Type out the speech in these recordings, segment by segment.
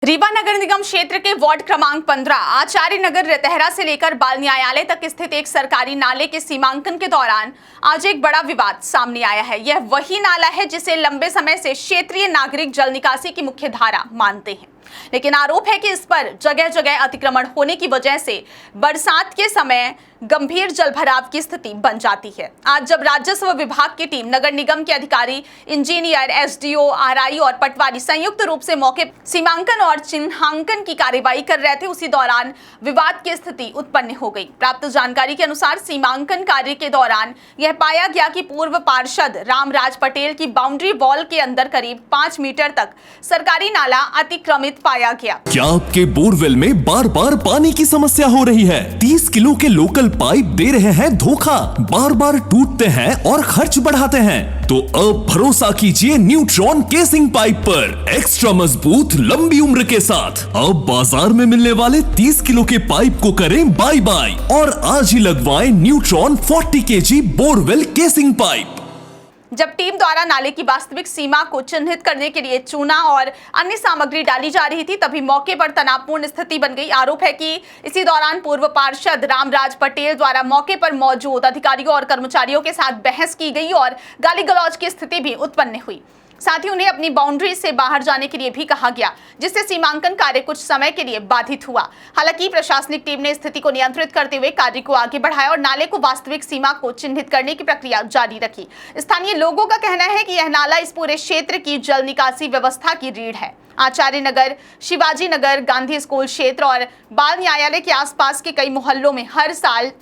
रीवा नगर निगम क्षेत्र के वार्ड क्रमांक 15 आचार्य नगर रेतहरा से लेकर बाल न्यायालय तक स्थित एक सरकारी नाले के सीमांकन के दौरान आज एक बड़ा विवाद सामने आया है। यह वही नाला है जिसे लंबे समय से क्षेत्रीय नागरिक जल निकासी की मुख्य धारा मानते हैं, लेकिन आरोप है कि इस पर जगह जगह अतिक्रमण होने की वजह से बरसात के समय गंभीर जलभराव की स्थिति बन जाती है। आज जब राजस्व विभाग की टीम, नगर निगम के अधिकारी, इंजीनियर, एसडीओ, आरआई और पटवारी संयुक्त रूप से मौके सीमांकन और चिन्हांकन की कार्यवाही कर रहे थे, उसी दौरान विवाद की स्थिति उत्पन्न हो गई। प्राप्त जानकारी के अनुसार सीमांकन कार्य के दौरान यह पाया गया कि पूर्व पार्षद रामराज पटेल की बाउंड्री वॉल के अंदर करीब 5 मीटर तक सरकारी नाला अतिक्रमित पाया गया। क्या आपके बोरवेल में बार बार पानी की समस्या हो रही है? 30 किलो के लोकल पाइप दे रहे हैं धोखा, बार बार टूटते हैं और खर्च बढ़ाते हैं? तो अब भरोसा कीजिए न्यूट्रॉन केसिंग पाइप पर, एक्स्ट्रा मजबूत लंबी उम्र के साथ। अब बाजार में मिलने वाले 30 किलो के पाइप को करें बाय बाय और आज ही लगवाएं neutron 40 kg borewell casing pipe. जब टीम द्वारा नाले की वास्तविक सीमा को चिन्हित करने के लिए चूना और अन्य सामग्री डाली जा रही थी, तभी मौके पर तनावपूर्ण स्थिति बन गई। आरोप है कि इसी दौरान पूर्व पार्षद रामराज पटेल द्वारा मौके पर मौजूद अधिकारियों और कर्मचारियों के साथ बहस की गई और गाली गलौज की स्थिति भी उत्पन्न हुई। साथ ही उन्हें अपनी बाउंड्री से बाहर जाने के लिए भी कहा गया, जिससे सीमांकन कार्य कुछ समय के लिए बाधित हुआ। हालांकि प्रशासनिक टीम ने स्थिति को नियंत्रित करते हुए कार्य को आगे बढ़ाया और नाले को वास्तविक सीमा को चिन्हित करने की प्रक्रिया जारी रखी। स्थानीय लोगों का कहना है कि यह नाला इस पूरे क्षेत्र की जल निकासी व्यवस्था की रीढ़ है। आचार्य नगर, शिवाजी नगर, गांधी स्कूल क्षेत्र और बाल न्यायालय के आसपास के कई मोहल्लों में हर साल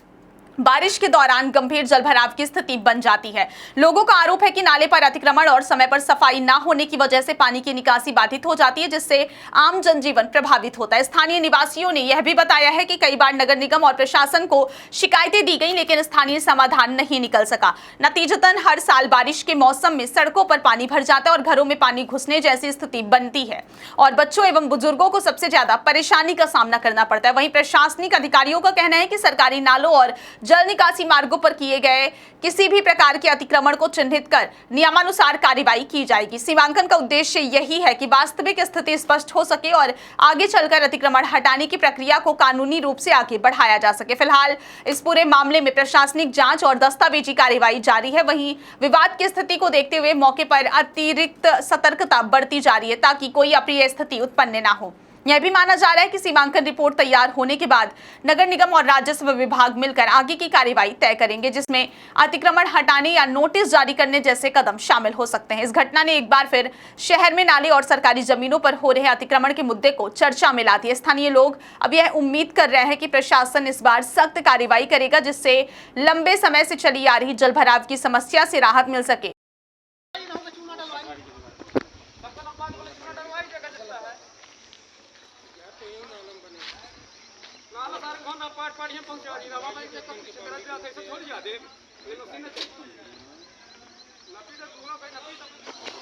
बारिश के दौरान गंभीर जलभराव की स्थिति बन जाती है। लोगों का आरोप है कि नाले पर अतिक्रमण और समय पर सफाई न होने की वजह से पानी की निकासी बाधित हो जाती है, जिससे आम जनजीवन प्रभावित होता है। स्थानीय निवासियों ने यह भी बताया है कि कई बार नगर निगम और प्रशासन को शिकायतें दी गई, लेकिन स्थानीय समाधान नहीं निकल सका। नतीजतन हर साल बारिश के मौसम में सड़कों पर पानी भर जाता है और घरों में पानी घुसने जैसी स्थिति बनती है और बच्चों एवं बुजुर्गों को सबसे ज्यादा परेशानी का सामना करना पड़ता है। वहीं प्रशासनिक अधिकारियों का कहना है कि सरकारी नालों और जल निकासी मार्गों पर किए गए किसी भी प्रकार के अतिक्रमण को चिन्हित कर नियमानुसार कार्रवाई की जाएगी। सीमांकन का उद्देश्य यही है कि वास्तविक स्थिति स्पष्ट हो सके और आगे चलकर अतिक्रमण हटाने की प्रक्रिया को कानूनी रूप से आगे बढ़ाया जा सके। फिलहाल इस पूरे मामले में प्रशासनिक जांच और दस्तावेजी कार्रवाई जारी है। वहीं विवाद की स्थिति को देखते हुए मौके पर अतिरिक्त सतर्कता बरती जा रही है ताकि कोई अप्रिय स्थिति उत्पन्न न हो। यह भी माना जा रहा है कि सीमांकन रिपोर्ट तैयार होने के बाद नगर निगम और राजस्व विभाग मिलकर आगे की कार्रवाई तय करेंगे, जिसमें अतिक्रमण हटाने या नोटिस जारी करने जैसे कदम शामिल हो सकते हैं। इस घटना ने एक बार फिर शहर में नाले और सरकारी जमीनों पर हो रहे अतिक्रमण के मुद्दे को चर्चा में ला दिया। स्थानीय लोग अब यह उम्मीद कर रहे हैं कि प्रशासन इस बार सख्त कार्रवाई करेगा, जिससे लंबे समय से चली आ रही जलभराव की समस्या से राहत मिल सके।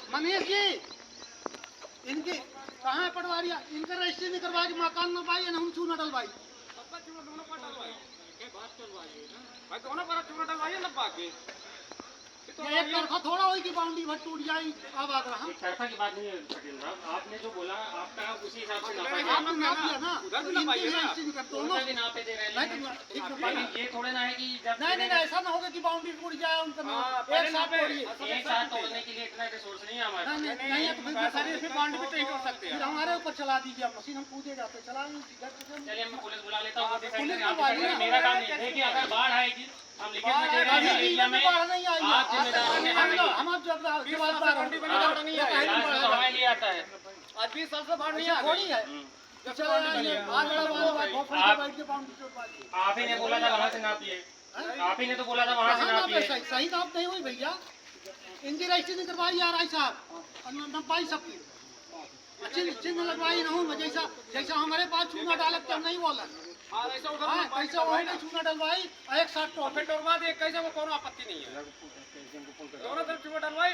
मनीष जी, इनकी कहाँ है पटवारी? इनका रजिस्ट्री नहीं करवा के मकान में भाई हम चूना डलवाई। ये एक तरफा थोड़ा होगी कि बाउंड्री भर टूट जाए। अब आ रहा तरफा की बात नहीं है पटेल साहब, आपने जो बोला आपका उसी हिसाब से नापा आपने नाप लिया ना, इनकी रजिस्ट्री नहीं करते दोनों भी नापे दे रहे हैं। ये थोड़े ना है कि जब नहीं ऐसा ना होगा कि बाउंड्री टूट जाए उनका एक साथ तोड़िए। एक साथ तोड़ने के लिए इतना रिसोर्स नहीं है हमारे। नहीं है तो फिर बाउंड्री पे तोड़ सकते हैं। हमारे ऊपर चला दीजिए मशीन, हम कूदे जाते चलाएंगे। चलिए मैं पुलिस बुला लेता हूँ, मेरा काम नहीं। देखिए अगर बाढ़ आएगी हम लिखित में दे रहे हैं एरिया में, आप जिम्मेदार हैं, हम जवाबदार हमें लिए आता है। आज 20 साल से बाढ़ नहीं आ रही है। आप ही ने बोला था वहाँ से नापिए, आप ही ने तो बोला था वहाँ से नापिए। सही नाप नहीं हुई भैया, इनकी रजिस्ट्री नहीं करवाई यार आई साहब, नंपाई सबकी चिन्ह लगवाई ना हूँ। जैसा हमारे पास चूना डालक तो नहीं बोला कैसे वही चूना डलवाई एक साथ टोपे कैसे वो कोनो आपत्ति नहीं है। दोनों तरफ चूना डलवाई।